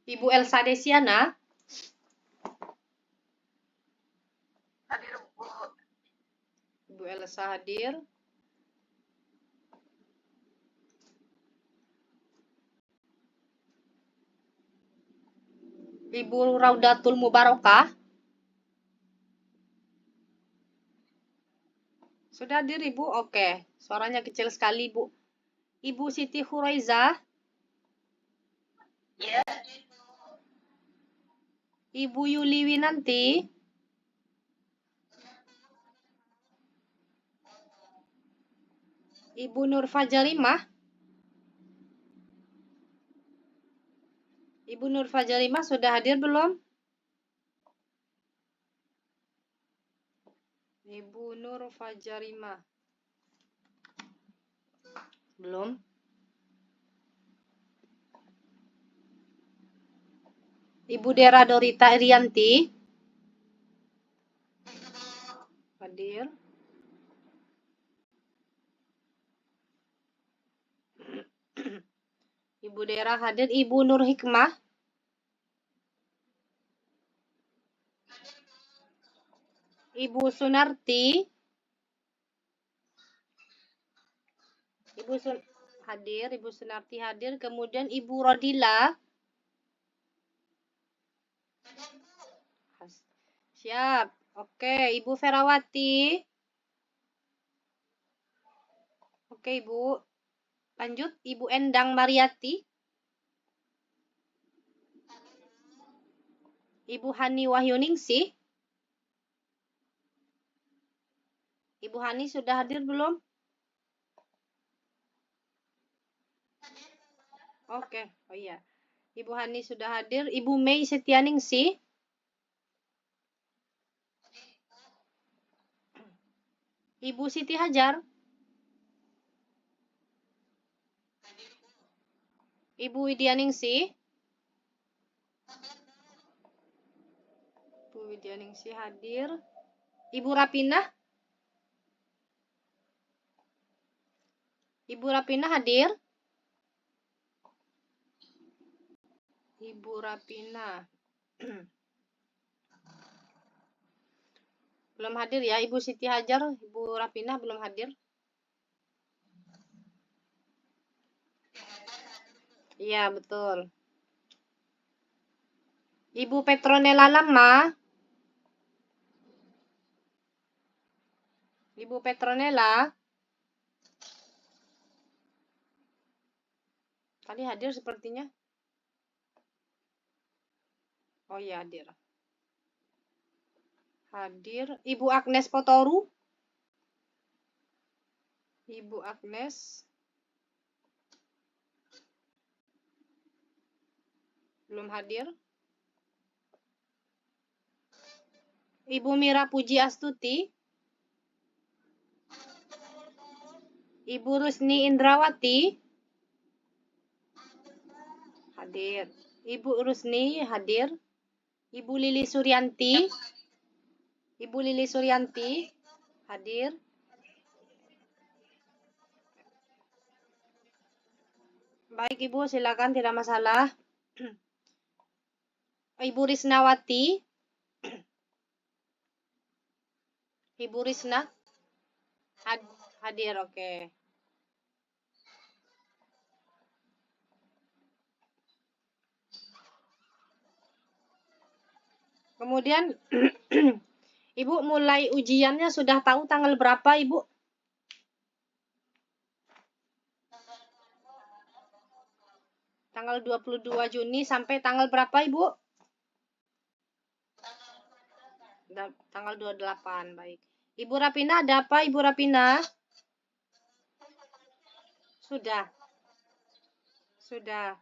Ibu Elsa Desiana. Hadir, Bu. Ibu Elsa hadir. Ibu Raudatul Mubarakah. Sudah hadir, Ibu? Oke. Suaranya kecil sekali, Bu. Ibu Siti Huraiza. Ya. Ibu Yuli Winanti. Ibu Nur Fajarimah. Ibu Nur Fajarimah sudah hadir belum? Ibu Nur Fajarimah. Belum. Ibu Dera Dorita Irianti. Hadir. Ibu Dera hadir. Ibu Nur Hikmah. Ibu Sunarti. Hadir. Ibu Sunarti hadir. Kemudian Ibu Rodila. Siap. Oke, Ibu Ferawati. Oke, Ibu. Lanjut, Ibu Endang Mariati. Ibu Hani Wahyuningsih. Ibu Hani sudah hadir belum? Oke, oh iya. Ibu Hani sudah hadir. Ibu Mei Setianingsih. Ibu Siti Hajar. Ibu Widianingsih. Ibu Widianingsih hadir. Ibu Rapinah. Ibu Rapinah hadir. Ibu Rapinah. Belum hadir ya. Ibu Siti Hajar, Ibu Rapinah belum hadir. Iya, betul. Ibu Petronella Lama. Ibu Petronella. Tadi hadir sepertinya. Oh iya, hadir. Hadir. Ibu Agnes Potoru. Ibu Agnes. Belum hadir. Ibu Mira Puji Astuti. Ibu Rusni Indrawati. Hadir. Ibu Rusni hadir. Ibu Lili Suryanti. Ibu Lili Suryanti hadir. Baik, Ibu, silakan, tidak masalah. Ibu Risnawati. Ibu Risna hadir, oke. Kemudian Ibu mulai ujiannya sudah tahu tanggal berapa, Ibu? Tanggal 22 Juni sampai tanggal berapa, Ibu? Tanggal 28, baik. Ibu Rapina ada apa, Ibu Rapina? Sudah. Sudah.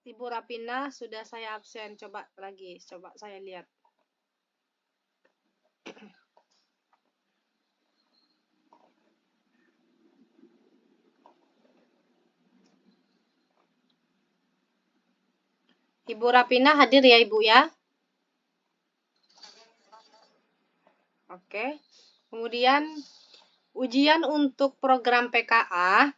Ibu Rapina sudah saya absen. Coba lagi, coba saya lihat. Ibu Rapina hadir ya, Ibu ya? Oke. Kemudian ujian untuk program PKA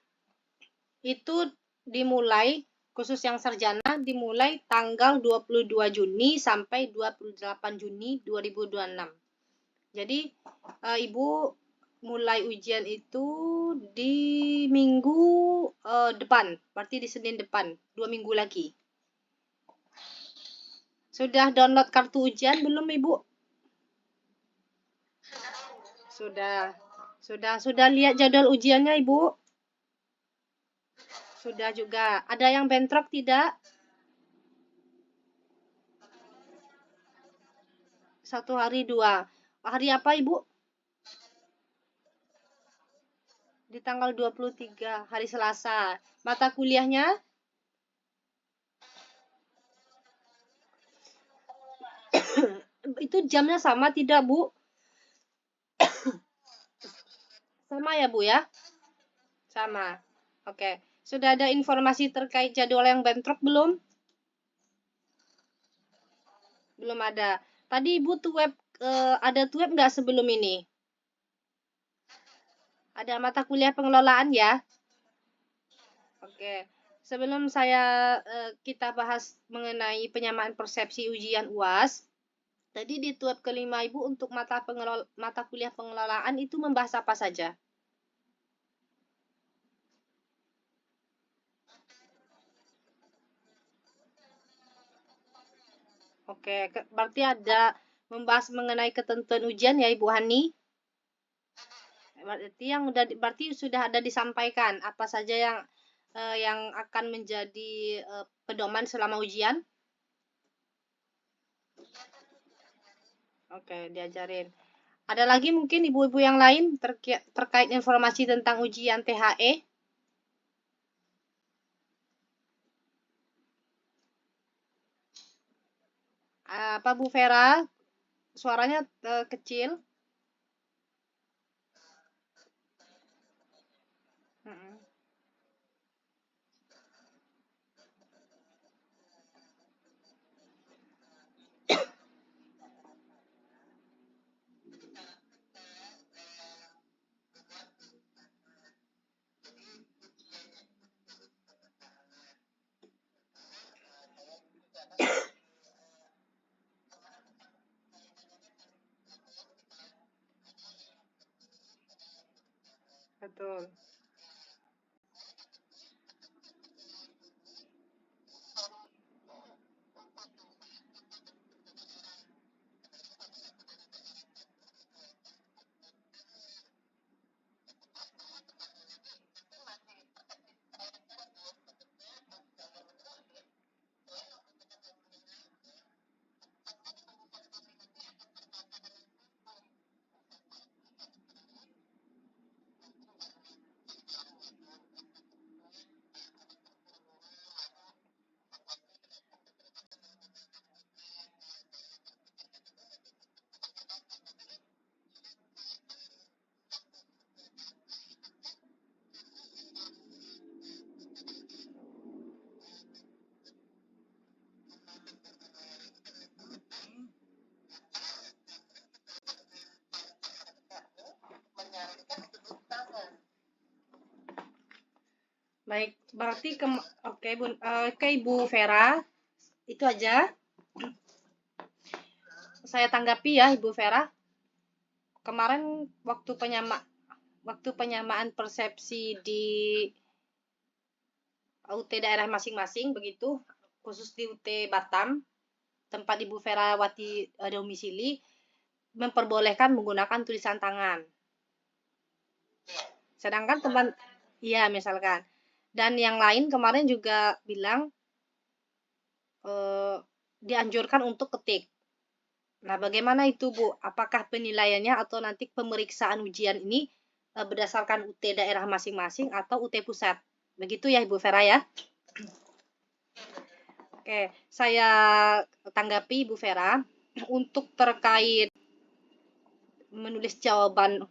itu dimulai khusus yang sarjana dimulai tanggal 22 Juni sampai 28 Juni 2026. Jadi Ibu mulai ujian itu di minggu depan, berarti di Senin depan, 2 minggu lagi. Sudah download kartu ujian belum Ibu? Sudah lihat jadwal ujiannya Ibu? Sudah juga. Ada yang bentrok tidak? 1 hari 2. Hari apa Ibu? Di tanggal 23, hari Selasa. Mata kuliahnya? Itu jamnya sama tidak, Bu? Sama ya, Bu ya? Sama. Oke. Sudah ada informasi terkait jadwal yang bentrok belum? Belum ada. Tadi Ibu ada web nggak sebelum ini? Ada mata kuliah pengelolaan ya? Oke. Sebelum kita bahas mengenai penyamaan persepsi ujian UAS, tadi di web kelima Ibu untuk mata kuliah pengelolaan itu membahas apa saja? Oke, berarti ada membahas mengenai ketentuan ujian ya Ibu Hani? Berarti sudah ada disampaikan apa saja yang akan menjadi pedoman selama ujian? Oke, diajarin. Ada lagi mungkin ibu-ibu yang lain terkait informasi tentang ujian THE? Apa Bu Vera? Suaranya kecil. Betul. Baik, berarti oke Ibu Vera, itu aja. Saya tanggapi ya Ibu Vera. Kemarin waktu penyamaan persepsi di UT daerah masing-masing begitu, khusus di UT Batam, tempat Ibu Vera Wati domisili, memperbolehkan menggunakan tulisan tangan. Sedangkan iya misalkan. Dan yang lain kemarin juga bilang dianjurkan untuk ketik. Nah, bagaimana itu Bu? Apakah penilaiannya atau nanti pemeriksaan ujian ini berdasarkan UT daerah masing-masing atau UT pusat? Begitu ya Ibu Vera ya? Oke, saya tanggapi Ibu Vera. Untuk terkait menulis jawaban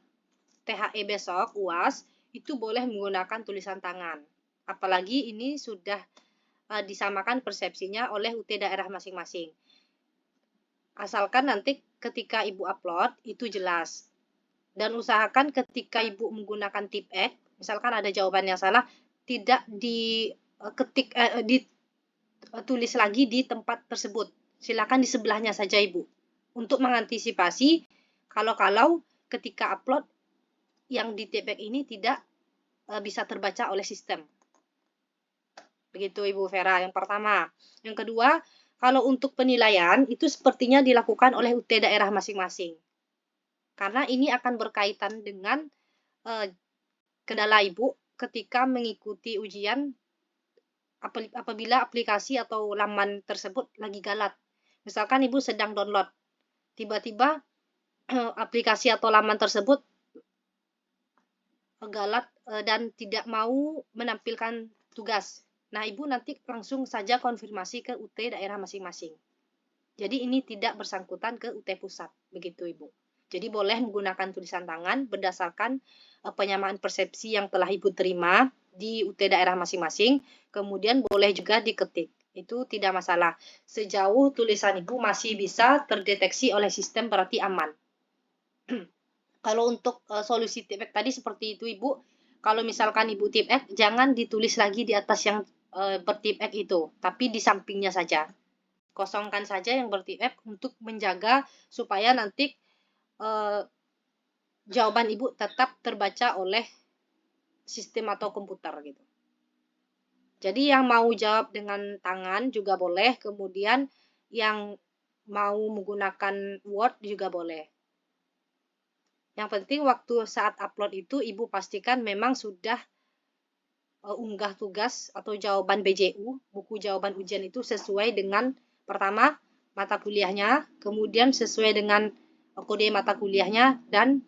THE besok UAS, itu boleh menggunakan tulisan tangan. Apalagi ini sudah disamakan persepsinya oleh UT daerah masing-masing. Asalkan nanti ketika Ibu upload itu jelas. Dan usahakan ketika Ibu menggunakan tip X, misalkan ada jawaban yang salah, tidak tulis lagi di tempat tersebut. Silakan di sebelahnya saja Ibu. Untuk mengantisipasi kalau ketika upload yang di tipek ini tidak bisa terbaca oleh sistem. Begitu Ibu Vera yang pertama. Yang kedua, kalau untuk penilaian itu sepertinya dilakukan oleh UT daerah masing-masing. Karena ini akan berkaitan dengan kendala Ibu ketika mengikuti ujian apabila aplikasi atau laman tersebut lagi galat. Misalkan Ibu sedang download, tiba-tiba aplikasi atau laman tersebut galat dan tidak mau menampilkan tugas. Nah, Ibu nanti langsung saja konfirmasi ke UT daerah masing-masing. Jadi ini tidak bersangkutan ke UT pusat, begitu Ibu. Jadi boleh menggunakan tulisan tangan berdasarkan penyamaan persepsi yang telah Ibu terima di UT daerah masing-masing, kemudian boleh juga diketik. Itu tidak masalah. Sejauh tulisan Ibu masih bisa terdeteksi oleh sistem berarti aman. Kalau untuk solusi tipek tadi seperti itu Ibu, kalau misalkan Ibu tipek, jangan ditulis lagi di atas yang bertipek itu, tapi di sampingnya saja. Kosongkan saja yang bertipek untuk menjaga supaya nanti jawaban Ibu tetap terbaca oleh sistem atau komputer gitu. Jadi yang mau jawab dengan tangan juga boleh, kemudian yang mau menggunakan Word juga boleh. Yang penting waktu saat upload itu Ibu pastikan memang sudah unggah tugas atau jawaban BJU, buku jawaban ujian itu sesuai dengan pertama mata kuliahnya, kemudian sesuai dengan kode mata kuliahnya, dan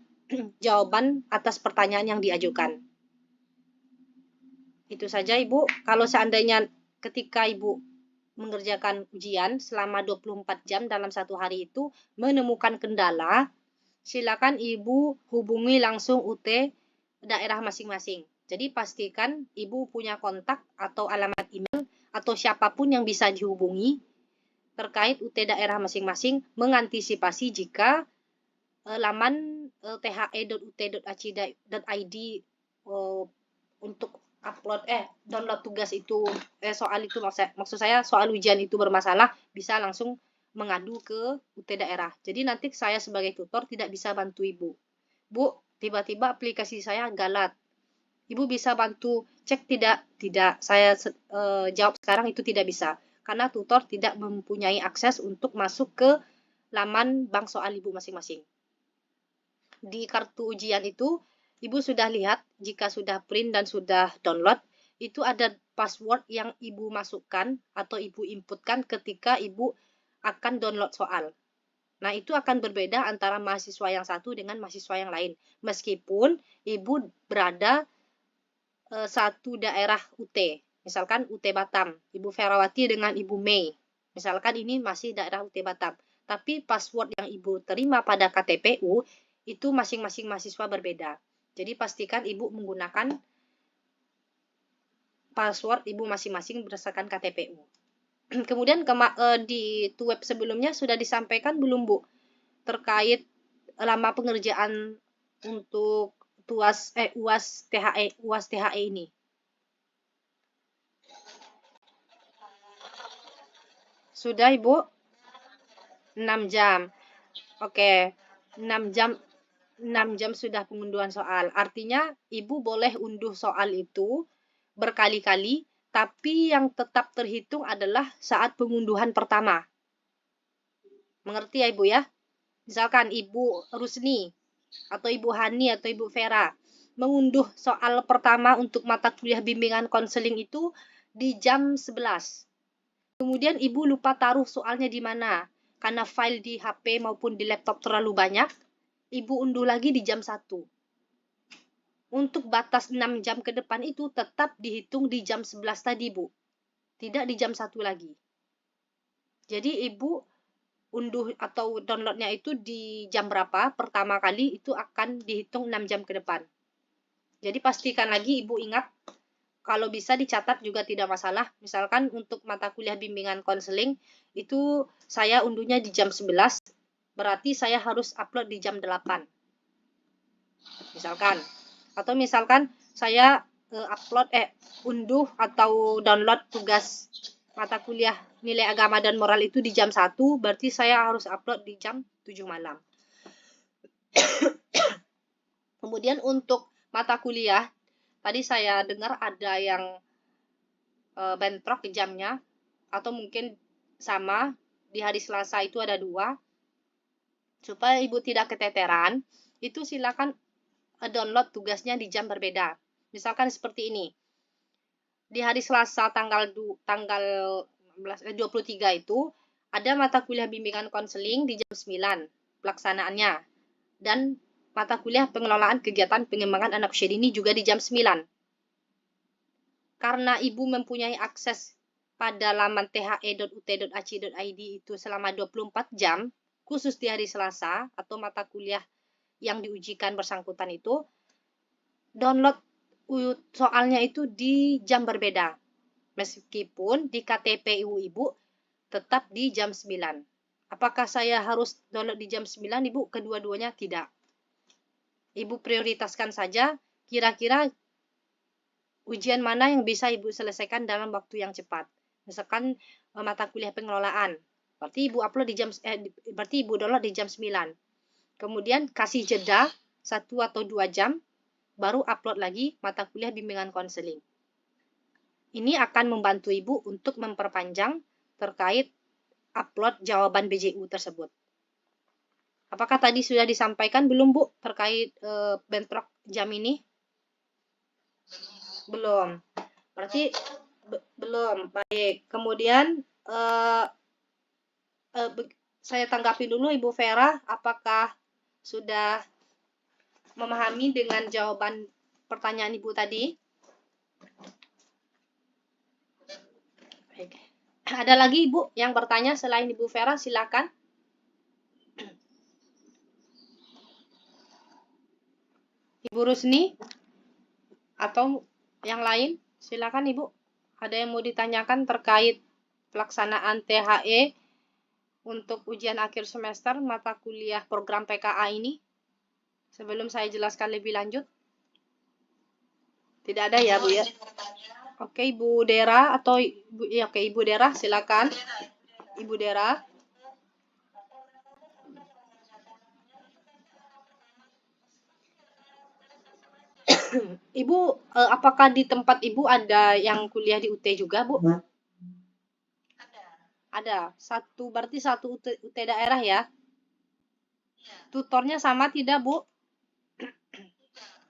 jawaban atas pertanyaan yang diajukan. Itu saja Ibu. Kalau seandainya ketika Ibu mengerjakan ujian selama 24 jam dalam satu hari itu menemukan kendala, silakan Ibu hubungi langsung UT daerah masing-masing. Jadi pastikan Ibu punya kontak atau alamat email atau siapapun yang bisa dihubungi terkait UT daerah masing-masing mengantisipasi jika laman the.ut.ac.id untuk download tugas itu soal itu maksud saya soal ujian itu bermasalah, bisa langsung mengadu ke UT daerah. Jadi nanti saya sebagai tutor tidak bisa bantu Ibu. Bu, tiba-tiba aplikasi saya galat. Ibu bisa bantu cek tidak? Tidak, saya jawab sekarang itu tidak bisa. Karena tutor tidak mempunyai akses untuk masuk ke laman bank soal Ibu masing-masing. Di kartu ujian itu, Ibu sudah lihat jika sudah print dan sudah download, itu ada password yang Ibu masukkan atau Ibu inputkan ketika Ibu akan download soal. Nah, itu akan berbeda antara mahasiswa yang satu dengan mahasiswa yang lain. Meskipun Ibu berada satu daerah UT. Misalkan UT Batam, Ibu Ferawati dengan Ibu Mei. Misalkan ini masih daerah UT Batam. Tapi password yang Ibu terima pada KTPU itu masing-masing mahasiswa berbeda. Jadi pastikan Ibu menggunakan password Ibu masing-masing berdasarkan KTPU. Kemudian di web sebelumnya sudah disampaikan belum Bu terkait lama pengerjaan untuk UAS THE ini? Sudah Ibu? 6 jam. Oke, 6 jam sudah pengunduhan soal. Artinya Ibu boleh unduh soal itu berkali-kali, tapi yang tetap terhitung adalah saat pengunduhan pertama. Mengerti ya Ibu ya? Misalkan Ibu Rusni atau Ibu Hani atau Ibu Vera mengunduh soal pertama untuk mata kuliah bimbingan konseling itu di jam 11. Kemudian Ibu lupa taruh soalnya di mana. Karena file di HP maupun di laptop terlalu banyak, Ibu unduh lagi di jam 1. Untuk batas 6 jam ke depan itu tetap dihitung di jam 11 tadi, Bu. Tidak di jam 1 lagi. Jadi Ibu unduh atau downloadnya itu di jam berapa pertama kali itu akan dihitung 6 jam ke depan. Jadi pastikan lagi Ibu ingat, kalau bisa dicatat juga tidak masalah. Misalkan untuk mata kuliah bimbingan konseling itu saya unduhnya di jam 11, berarti saya harus upload di jam 8. Misalkan. Atau misalkan saya unduh atau download tugas mata kuliah nilai agama dan moral itu di jam 1, berarti saya harus upload di jam 7 malam. Kemudian untuk mata kuliah, tadi saya dengar ada yang bentrok jamnya, atau mungkin sama, di hari Selasa itu ada 2. Supaya Ibu tidak keteteran, itu silakan download tugasnya di jam berbeda. Misalkan seperti ini. Di hari Selasa tanggal 23 itu ada mata kuliah bimbingan konseling di jam 9 pelaksanaannya. Dan mata kuliah pengelolaan kegiatan pengembangan anak usia dini juga di jam 9. Karena Ibu mempunyai akses pada laman the.ut.ac.id itu selama 24 jam, khusus di hari Selasa atau mata kuliah yang diujikan bersangkutan itu, download soalnya itu di jam berbeda. Meskipun di KTP Ibu tetap di jam 9. Apakah saya harus download di jam 9, Ibu? Kedua-duanya tidak. Ibu prioritaskan saja kira-kira ujian mana yang bisa Ibu selesaikan dalam waktu yang cepat. Misalkan mata kuliah pengelolaan. Berarti Ibu download di jam 9. Kemudian kasih jeda 1 atau 2 jam, baru upload lagi mata kuliah bimbingan konseling. Ini akan membantu Ibu untuk memperpanjang terkait upload jawaban BJU tersebut. Apakah tadi sudah disampaikan belum, Bu, terkait bentrok jam ini? Belum. Berarti belum. Baik. Kemudian saya tanggapi dulu Ibu Vera, apakah sudah memahami dengan jawaban pertanyaan Ibu tadi? Baik. Ada lagi Ibu yang bertanya selain Ibu Vera, silakan. Ibu Rusni atau yang lain, silakan Ibu. Ada yang mau ditanyakan terkait pelaksanaan THE untuk ujian akhir semester mata kuliah program PKA ini? Sebelum saya jelaskan lebih lanjut. Tidak ada ya, Bu ya? Oke, Ibu Dera atau Ibu Dera, silakan. Ibu Dera. Ibu, apakah di tempat Ibu ada yang kuliah di UT juga, Bu? Ada. Berarti satu UT daerah ya? Tutornya sama tidak, Bu?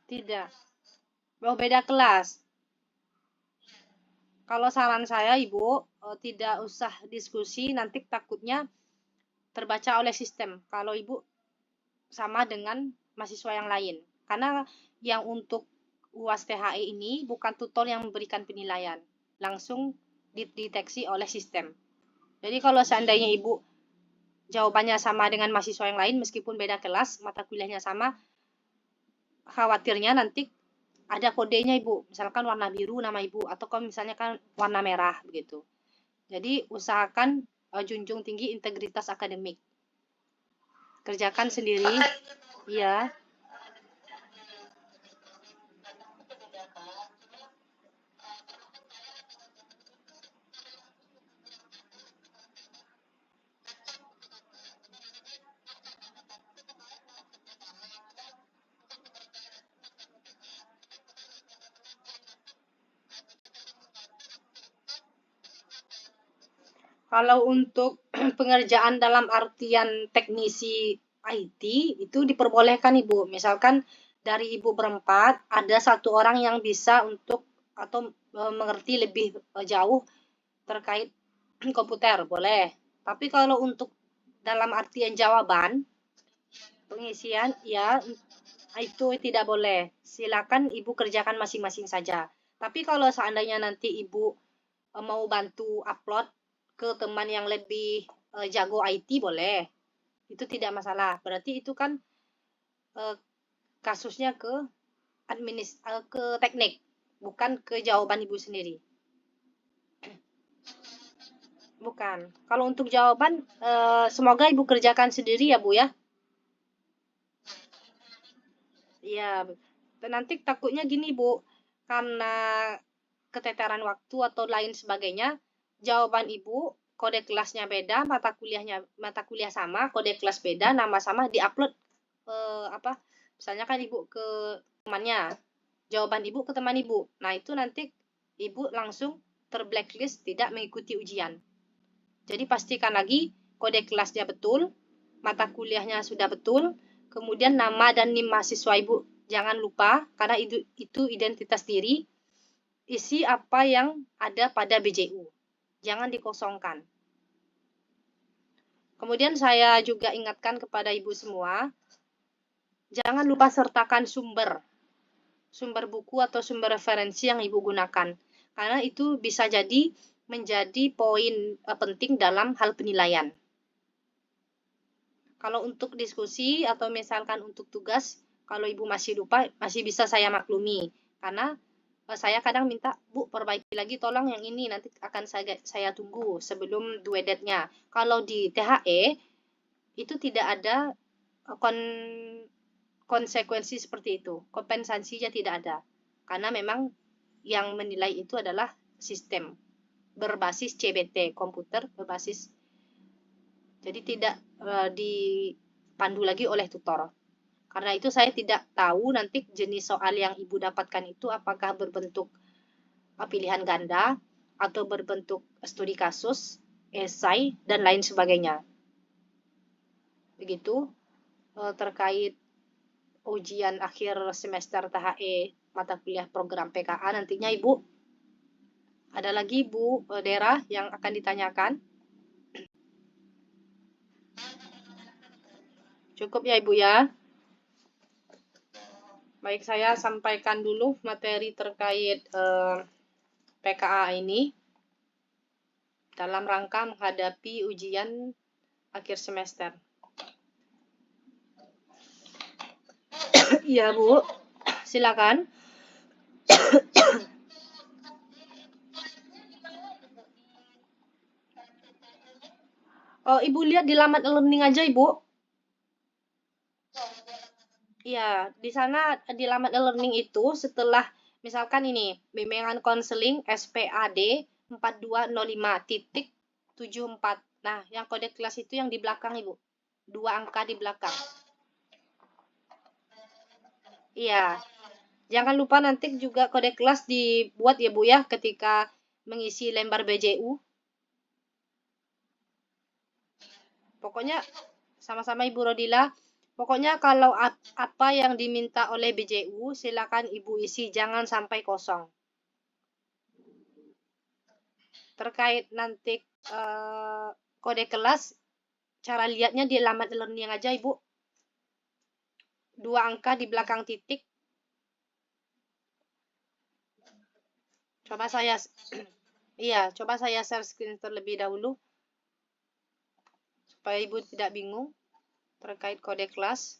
Tidak. Oh, beda kelas. Kalau saran saya, Ibu, tidak usah diskusi, nanti takutnya terbaca oleh sistem. Kalau Ibu sama dengan mahasiswa yang lain. Karena yang untuk UAS THE ini bukan tutor yang memberikan penilaian. Langsung dideteksi oleh sistem. Jadi kalau seandainya Ibu jawabannya sama dengan mahasiswa yang lain, meskipun beda kelas, mata kuliahnya sama, khawatirnya nanti ada kodenya Ibu, misalkan warna biru nama Ibu, atau kalau misalnya kan warna merah begitu. Jadi usahakan junjung tinggi integritas akademik. Kerjakan sendiri, ya. Kalau untuk pengerjaan dalam artian teknisi IT itu diperbolehkan Ibu. Misalkan dari Ibu berempat ada satu orang yang bisa untuk atau mengerti lebih jauh terkait komputer, boleh. Tapi kalau untuk dalam artian jawaban pengisian ya itu tidak boleh. Silakan Ibu kerjakan masing-masing saja. Tapi kalau seandainya nanti Ibu mau bantu upload ke teman yang lebih jago IT boleh. Itu tidak masalah. Berarti itu kan kasusnya ke ke teknik, bukan ke jawaban Ibu sendiri. Bukan. Kalau untuk jawaban semoga Ibu kerjakan sendiri ya, Bu ya. Iya. Dan nanti takutnya gini, Bu. Karena keteteran waktu atau lain sebagainya, jawaban Ibu, kode kelasnya beda, mata kuliah sama, kode kelas beda, nama sama, diupload misalnya kan Ibu ke temannya, jawaban Ibu ke teman Ibu. Nah, itu nanti Ibu langsung terblacklist tidak mengikuti ujian. Jadi pastikan lagi kode kelasnya betul, mata kuliahnya sudah betul, kemudian nama dan NIM mahasiswa Ibu jangan lupa karena itu identitas diri. Isi apa yang ada pada BJU. Jangan dikosongkan. Kemudian saya juga ingatkan kepada Ibu semua, jangan lupa sertakan sumber buku atau sumber referensi yang Ibu gunakan. Karena itu bisa jadi menjadi poin penting dalam hal penilaian. Kalau untuk diskusi atau misalkan untuk tugas, kalau Ibu masih lupa, masih bisa saya maklumi. Karena saya kadang minta, Bu, perbaiki lagi tolong yang ini, nanti akan saya tunggu sebelum due date-nya. Kalau di THE, itu tidak ada konsekuensi seperti itu. Kompensasinya tidak ada. Karena memang yang menilai itu adalah sistem berbasis CBT, komputer berbasis. Jadi tidak dipandu lagi oleh tutor. Karena itu saya tidak tahu nanti jenis soal yang Ibu dapatkan itu apakah berbentuk pilihan ganda atau berbentuk studi kasus, esai, dan lain sebagainya. Begitu terkait ujian akhir semester THE mata kuliah program PKA nantinya Ibu. Ada lagi Bu Dera yang akan ditanyakan? Cukup ya Ibu ya. Baik, saya sampaikan dulu materi terkait PKA ini dalam rangka menghadapi ujian akhir semester. Iya Bu, silakan. Oh, Ibu lihat di laman e-learning aja Ibu. Iya, di sana di laman e-learning itu setelah misalkan ini bimbingan konseling SPAD 4205.74. Nah, yang kode kelas itu yang di belakang Ibu. 2 angka di belakang. Iya. Jangan lupa nanti juga kode kelas dibuat ya Bu ya ketika mengisi lembar BJU. Pokoknya sama-sama Ibu Rodila. Pokoknya kalau apa yang diminta oleh BJU silakan Ibu isi, jangan sampai kosong. Terkait nanti kode kelas, cara lihatnya di alamat e-learning aja Ibu. 2 angka di belakang titik. Coba saya coba saya share screen terlebih dahulu supaya Ibu tidak bingung terkait kode kelas.